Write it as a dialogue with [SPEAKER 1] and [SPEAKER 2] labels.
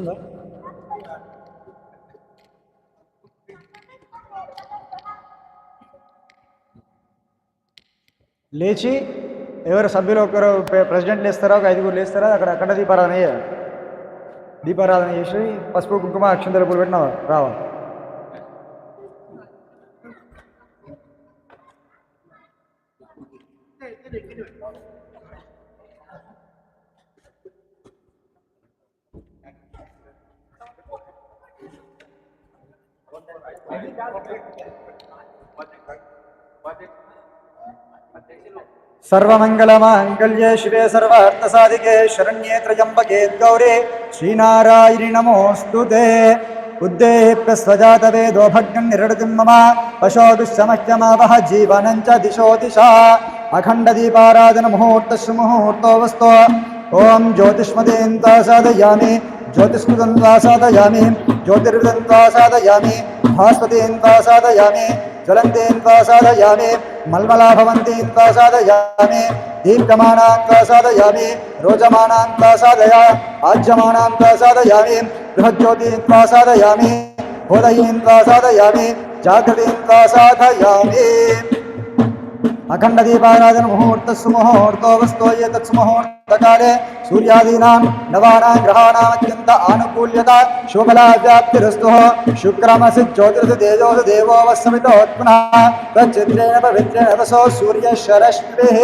[SPEAKER 1] వస్తుందా? లేచి ఎవరు సభ్యులు ఒకరు ప్రెసిడెంట్ లేస్తారా, ఒక 5 లేస్తారా, అక్కడ అక్కడ దీపారాధన చేయాలి. దీపారాధన చేసి పసుపు కుంకుమ అక్షంతలు పూలు పెట్టిన రావాలి. सर्वमंगलमांगल्ये शिवे सर्वार्थसाधिके शरण्ये त्र्यंबके गौरे श्रीनारायणि नमोऽस्तुते. उद्देप्यस्वजातवेदो भग्नं निरृतिं मम पशोभिश्चमह्यमावह जीवनं च दिशो दिशा. अखण्डदीपाराधन मुहूर्तस्य मुहूर्तोऽवस्तु. ओं ज्योतिष्मतीं साधयामि, ज्योतिष्मृतं साधयामि, ज्योतिर्विदं साधयामि, भास्वतीं साधयामि, ज्वलन्तीं साधयामि, मल्मलाभवन्तीं साधयामि, दीप्यमानां साधयामि, रोचमानां साधया, आज्यमानां साधयामि, बृहज्योतीं साधयामि, बोधयीं साधयामि, जागृतीं साधयामि. अखण्डदीपाराधन मुहूर्तस्सु मुहूर्तोऽवस्तु. एतत्सु मुहूर्तकाले सूर्यादीनां नवानां ग्रहाणाम् अत्यन्त आनुकूल्यता शुभफलाव्याप्तिरस्तु. शुक्रमसि ज्योतिर्षु तेजोषु देवो वः सवितो पुनः तच्चित्रेण पवित्रेण वसो सूर्यशरश्मिः.